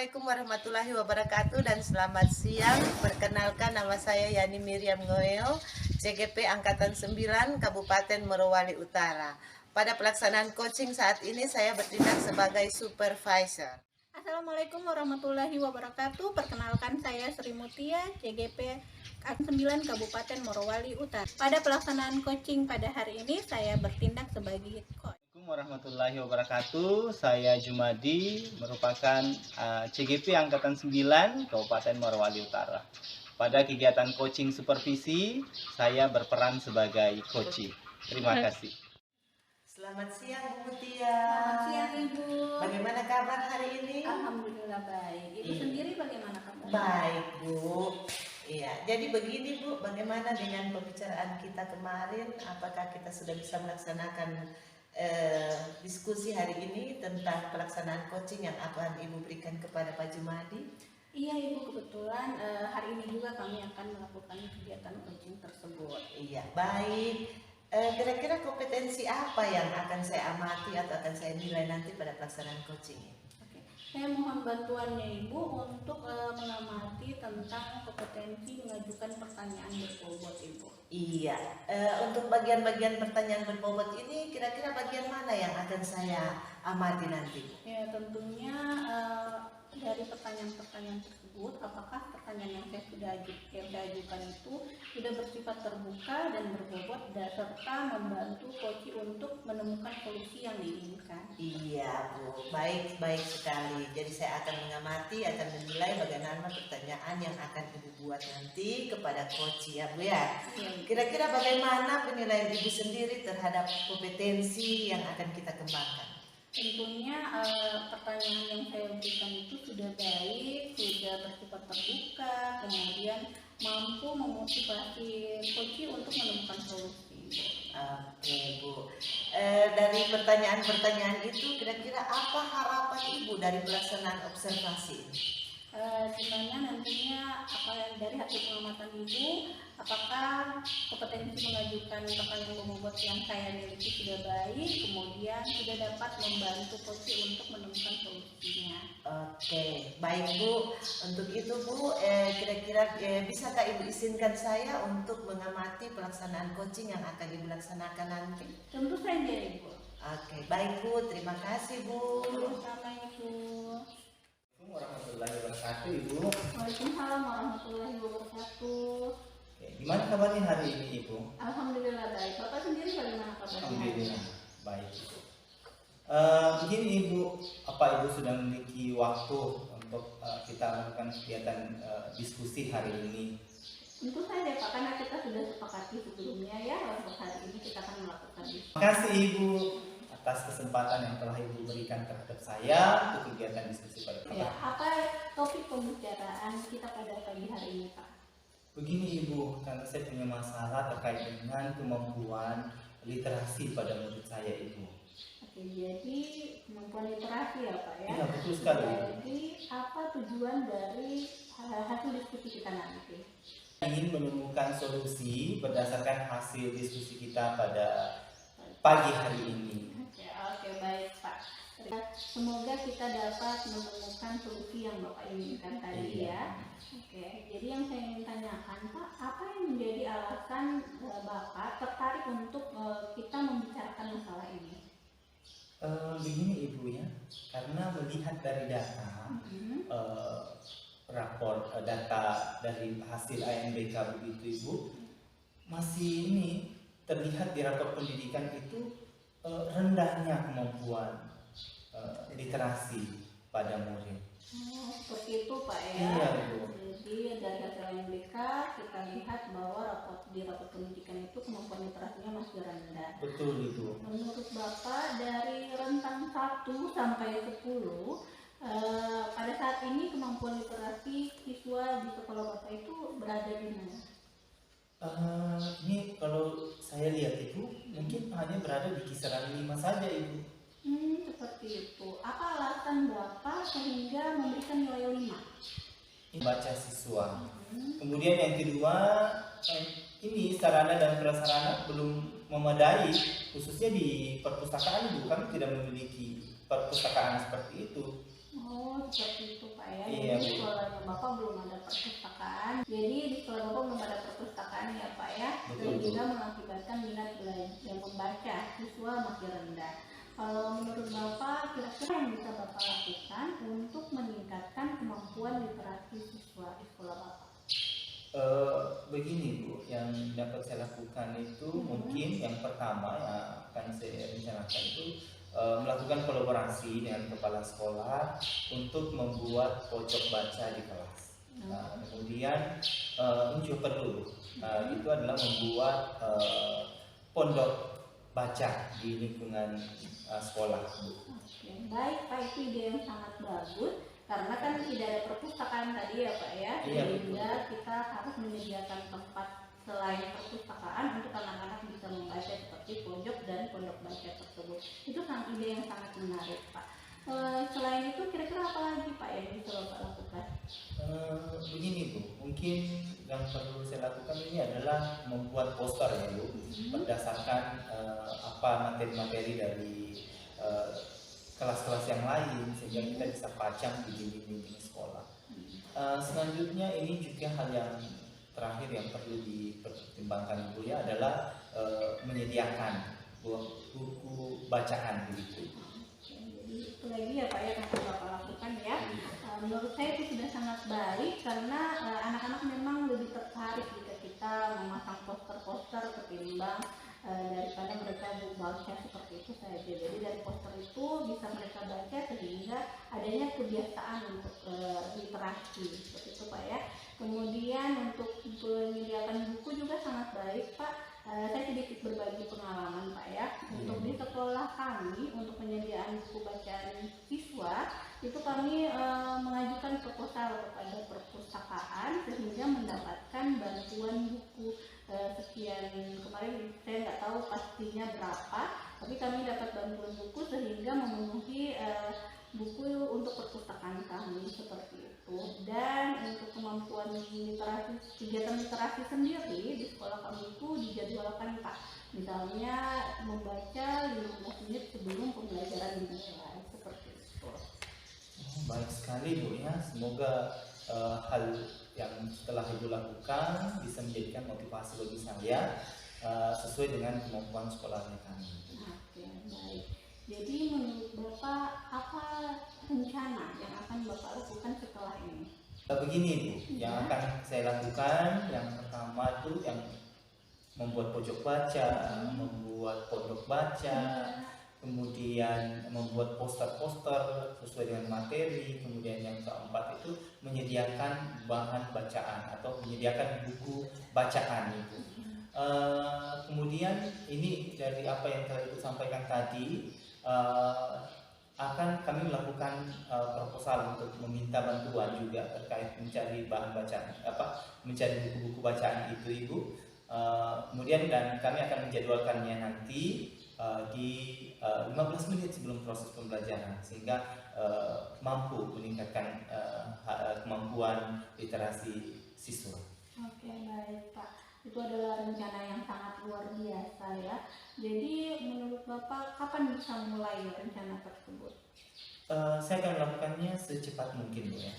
Assalamualaikum warahmatullahi wabarakatuh dan selamat siang. Perkenalkan, nama saya Yani Miriam Ngoeo, CGP Angkatan 9 Kabupaten Morowali Utara. Pada pelaksanaan coaching saat ini saya bertindak sebagai supervisor. Assalamualaikum warahmatullahi wabarakatuh. Perkenalkan, saya Sri Mutia, CGP Angkatan 9 Kabupaten Morowali Utara. Pada pelaksanaan coaching pada hari ini saya bertindak sebagai coach. Assalamualaikum warahmatullahi wabarakatuh. Saya Jumadi, merupakan CGP Angkatan 9 Kabupaten Morowali Utara. Pada kegiatan coaching supervisi, saya berperan sebagai coaching. Terima kasih. Selamat siang Bu Mutia. Selamat siang Ibu. Bagaimana kabar hari ini? Alhamdulillah baik. Ibu sendiri bagaimana kabar? Baik Bu. Iya, jadi begini Bu, bagaimana dengan pembicaraan kita kemarin? Apakah kita sudah bisa melaksanakan diskusi hari ini tentang pelaksanaan coaching yang akan Ibu berikan kepada Pak Jumadi? Iya Ibu, kebetulan hari ini juga kami akan melakukan kegiatan coaching tersebut. Iya, baik. Kira-kira kompetensi apa yang akan saya amati atau akan saya nilai nanti pada pelaksanaan coaching ini? Saya mohon bantuannya Ibu untuk mengamati tentang kompetensi mengajukan pertanyaan berbobot Ibu. Iya, untuk bagian-bagian pertanyaan berbobot ini kira-kira bagian mana yang akan saya amati nanti? Ya, tentunya dari pertanyaan-pertanyaan tersebut, apakah pertanyaan yang saya ajukan itu sudah bersifat terbuka dan berbobot serta membantu coach untuk menemukan solusi yang diinginkan. Iya Bu, baik sekali. Jadi saya akan mengamati, akan menilai bagaimana pertanyaan yang akan Ibu buat nanti kepada coach ya Bu ya. Kira-kira bagaimana penilaian Ibu sendiri terhadap kompetensi yang akan kita kembangkan? Tentunya pertanyaan yang saya berikan itu sudah baik, sudah bersifat terbuka, kemudian mampu memotivasi coach untuk menemukan solusi. Oke Bu, dari pertanyaan-pertanyaan itu kira-kira apa harapan Ibu dari pelaksanaan observasi? Di mana nantinya dari hasil pengamatan Ibu, apakah kompetensi mengajukan pertanyaan berbobot yang saya miliki sudah baik, kemudian sudah dapat membantu coach untuk menemukan solusinya. Oke, baik Bu. Untuk itu Bu, kira-kira bisakah Ibu izinkan saya untuk mengamati pelaksanaan coaching yang akan Ibu laksanakan nanti? Tentu saja Ibu. Oke, baik Bu. Terima kasih Bu. Sama Ibu. Warahmatullahi wabarakatuh, Ibu. Waalaikumsalam warahmatullahi wabarakatuh. Oke, gimana kabarnya hari ini, Ibu? Alhamdulillah baik. Bapak sendiri bagaimana kabarnya? Alhamdulillah baik, Ibu. Begini Ibu, apa Ibu sudah memiliki waktu untuk kita melakukan kegiatan diskusi hari ini? Tentu saja Pak, karena kita sudah sepakati sebelumnya ya, untuk hari ini kita akan melakukan diskusi. Terima kasih Ibu atas kesempatan yang telah Ibu berikan terhadap saya untuk kegiatan diskusi pada Ya, apa topik pembicaraan kita pada pagi hari ini Pak? Begini Ibu, karena saya punya masalah terkait dengan kemampuan literasi pada murid saya Ibu. Oke, jadi kemampuan literasi ya Pak ya? Iya, betul sekali. Jadi apa tujuan dari hasil diskusi kita nanti? Ingin menemukan solusi berdasarkan hasil diskusi kita pada pagi hari ini. Oke, baik Pak. Semoga kita dapat menemukan solusi yang Bapak inginkan tadi ya. Oke, jadi yang saya ingin tanyakan Pak, apa yang menjadi alasan Bapak tertarik untuk kita membicarakan masalah ini? Begini Ibu ya, karena melihat dari data, rapor data dari hasil ANBK begitu Ibu, masih ini terlihat di rapor pendidikan itu rendahnya kemampuan literasi pada murid. Seperti itu Pak ya. Iya Ibu. Jadi dari hasil MBK kita lihat bahwa di rapor pendidikan itu kemampuan literasinya masih rendah. Betul Ibu. Menurut Bapak dari rentang 1 sampai 10 pada saat ini kemampuan literasi siswa di sekolah Bapak itu berada di mana? Ini kalau saya lihat Ibu, mungkin hanya berada di kisaran 5 saja Ibu. Seperti itu. Apa alasan Bapak sehingga memberikan nilai 5? Baca siswa. Kemudian yang kedua, ini sarana dan prasarana belum memadai, khususnya di perpustakaan Ibu, kami tidak memiliki perpustakaan seperti itu. Oh, seperti itu Pak ya. Iya, Jadi di Bu. sekolahnya Bapak belum ada perpustakaan. Jadi di sekolah Bapak belum ada perpustakaan ya Pak ya. Betul, Bu. Sehingga mengakibatkan minat belajar membaca siswa makin rendah. Kalau menurut Bapak, kira-kira yang bisa Bapak lakukan untuk meningkatkan kemampuan literasi siswa di sekolah Bapak? Begini Bu, yang dapat saya lakukan itu mungkin yang pertama yang akan saya rencanakan itu melakukan kolaborasi dengan kepala sekolah untuk membuat pojok baca di kelas. Nah, kemudian ini juga perlu, itu adalah membuat pondok baca di lingkungan sekolah. Oke, baik Pak, itu ide yang sangat bagus. Karena kan tidak ada perpustakaan tadi ya Pak ya, Iya, sehingga kita harus menyediakan tempat selain perpustakaan untuk anak-anak bisa membaca seperti pojok dan pondok baca tersebut. Itu ide yang sangat menarik Pak. Selain itu kira-kira apa lagi Pak yang bisa Bapak lakukan? Begini Bu, mungkin yang perlu saya lakukan ini adalah membuat poster ya Bu, berdasarkan apa materi-materi dari kelas-kelas yang lain sehingga kita bisa pajang di dinding-dinding sekolah. Selanjutnya ini juga hal yang terakhir yang perlu dipertimbangkan Ibu ya adalah menyediakan buku bacaan begitu. Jadi itu lagi ya Pak ya yang harus Bapak lakukan ya. Menurut saya itu sudah sangat baik karena anak-anak memang lebih tertarik jika kita memasang poster-poster ketimbang daripada mereka baca seperti itu saja. Jadi dari poster itu bisa mereka baca sehingga adanya kebiasaan untuk literasi seperti itu Pak ya. Kemudian untuk menyediakan buku juga sangat baik Pak. Saya sedikit berbagi pengalaman Pak ya. Untuk di sekolah kami untuk penyediaan buku bacaan siswa itu kami mengajukan proposal kepada perpustakaan sehingga mendapatkan bantuan buku sekian, kemarin saya nggak tahu pastinya berapa, tapi kami dapat bantuan buku sehingga memenuhi buku untuk perpustakaan kami seperti itu. Dan untuk kemampuan literasi, kegiatan literasi sendiri di sekolah kami itu dijadwalkan Pak, misalnya membaca 15 menit sebelum pembelajaran dimulai seperti itu. Baik sekali Bu ya, semoga hal yang setelah Ibu lakukan bisa menjadikan motivasi bagi saya sesuai dengan kemampuan sekolahnya kami. Oke, baik. Jadi menurut Bapak apa rencana yang akan Bapak lakukan setelah ini? Begini Bu, yang akan saya lakukan yang pertama itu yang membuat pojok baca, membuat pondok baca, kemudian membuat poster-poster sesuai dengan materi, kemudian yang keempat itu menyediakan bahan bacaan atau menyediakan buku bacaan itu. Kemudian ini dari apa yang telah Ibu sampaikan tadi, akan kami melakukan proposal untuk meminta bantuan juga terkait mencari bahan bacaan, mencari buku-buku bacaan itu Ibu. Kemudian dan kami akan menjadwalkannya nanti di 15 menit sebelum proses pembelajaran sehingga mampu meningkatkan kemampuan literasi siswa. Oke, baik Pak. Itu adalah rencana yang sangat luar biasa ya. Jadi menurut Bapak kapan bisa mulai rencana tersebut? Saya akan melakukannya secepat mungkin Bu ya.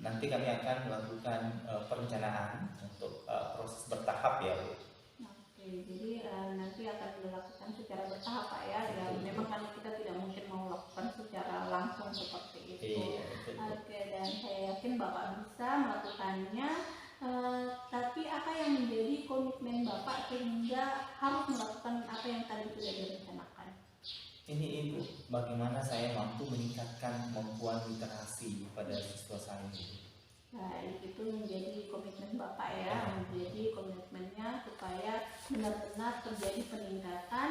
Nanti kami akan melakukan perencanaan untuk proses bertahap ya Bu. Oke, jadi nanti akan dilakukan secara bertahap Pak ya. Dan memang kan kita tidak mungkin mau lakukan secara langsung seperti itu. Oke, dan saya yakin Bapak bisa melakukannya. Tapi apa yang menjadi komitmen Bapak sehingga harus melakukan apa yang tadi sudah direncanakan? Ini Ibu, bagaimana saya mampu meningkatkan kemampuan literasi pada siswa saya ini. Baik, itu menjadi komitmen Bapak ya, menjadi komitmennya supaya benar-benar terjadi peningkatan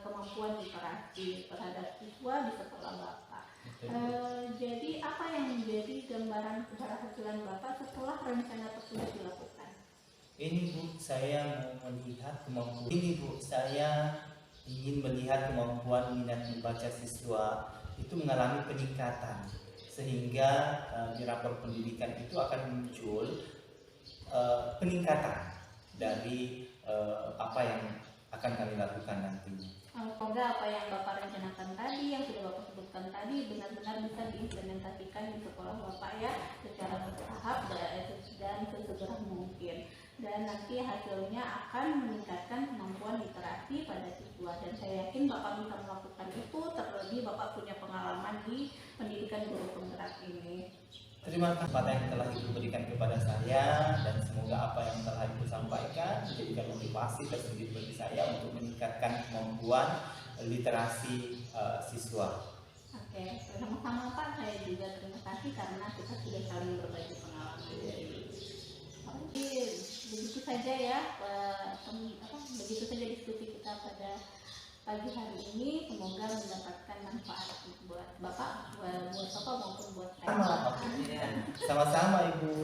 kemampuan literasi terhadap siswa di sekolah Bapak. Jadi apa yang menjadi gambaran keberhasilan Bapak setelah rencana tersebut dilakukan? Ini Bu, saya mau melihat kemampuan. Ini Bu, saya ingin melihat kemampuan minat membaca siswa itu mengalami peningkatan sehingga di rapor pendidikan itu akan muncul peningkatan dari apa yang akan kami lakukan nantinya. semoga apa yang Bapak rencanakan tadi, yang sudah Bapak sebutkan tadi benar-benar bisa diimplementasikan di sekolah Bapak ya secara bertahap dan sesegera mungkin. Dan nanti hasilnya akan meningkatkan kemampuan literasi pada siswa, dan saya yakin Bapak bisa melakukan itu, terlebih Bapak punya pengalaman di pendidikan guru penggerak ini. Terima kasih apa yang telah Ibu berikan kepada saya, dan semoga apa yang telah Ibu sampaikan menjadikan motivasi tersendiri bagi saya untuk meningkatkan kemampuan literasi siswa. Oke, sama-sama Pak, saya juga terima kasih karena kita sudah saling berbagi pengalaman. Oke, begitu saja ya, begitu saja diskusi kita pada pagi hari ini. Semoga mendapatkan manfaat buat Bapak, buat Bapak maupun buat saya. Sama-sama Ibu.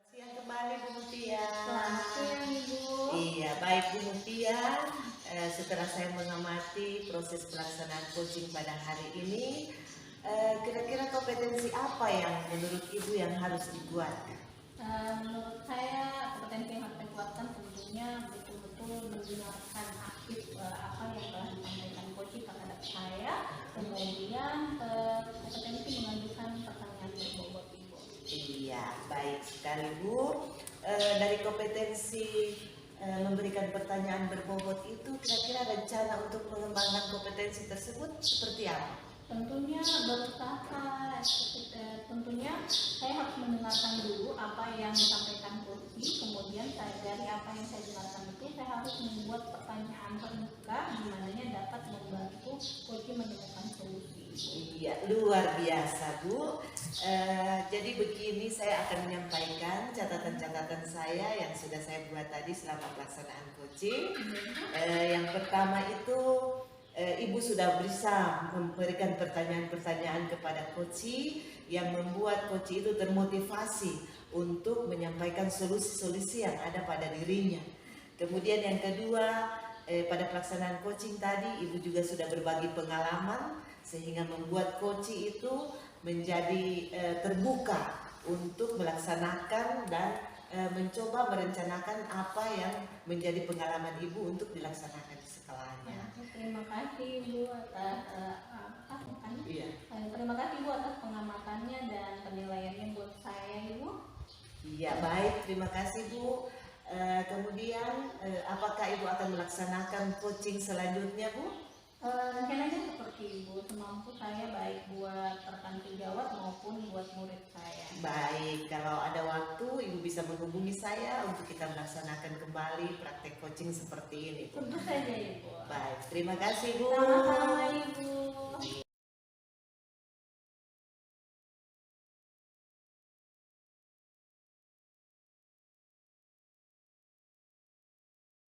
Siang kembali Bu Mutia. Selamat siang Ibu. Iya, baik Bu Mutia. Setelah saya mengamati proses pelaksanaan coaching pada hari ini, kira-kira kompetensi apa yang menurut Ibu yang harus dibuat? Menurut saya kompetensi yang harus dikuatkan tentunya betul-betul mendengarkan aktif apa yang telah disampaikan coach terhadap saya, kemudian kompetensi mengajukan pertanyaan berbobot Ibu. Iya, baik sekali Bu. Dari kompetensi memberikan pertanyaan berbobot itu, kira-kira rencana untuk mengembangkan kompetensi tersebut seperti apa? Tentunya berusaha, tentunya saya harus mendengarkan dulu apa yang disampaikan coach, kemudian dari apa yang saya dengarkan itu saya harus membuat pertanyaan terbuka di mananya dapat membantu coach menemukan solusi. Iya, luar biasa Bu. Jadi begini, saya akan menyampaikan catatan-catatan saya yang sudah saya buat tadi selama pelaksanaan coaching. Yang pertama itu, Ibu sudah bisa memberikan pertanyaan-pertanyaan kepada coach yang membuat coach itu termotivasi untuk menyampaikan solusi-solusi yang ada pada dirinya. Kemudian yang kedua, pada pelaksanaan coaching tadi Ibu juga sudah berbagi pengalaman sehingga membuat coach itu menjadi terbuka untuk melaksanakan dan mencoba merencanakan apa yang menjadi pengalaman Ibu untuk dilaksanakan di sekolahnya. Terima kasih Bu atas terima kasih Bu atas pengamatannya dan penilaiannya buat saya Ibu. Iya, baik, terima kasih Bu. Kemudian apakah Ibu akan melaksanakan coaching selanjutnya Bu? Rencananya seperti Ibu, semampu saya baik buat rekan sejawat maupun buat murid saya. Baik, kalau ada waktu Ibu bisa menghubungi saya untuk kita melaksanakan kembali praktek coaching seperti ini Bu. Tentu saja Ibu. Baik, terima kasih Bu. Sama-sama Ibu.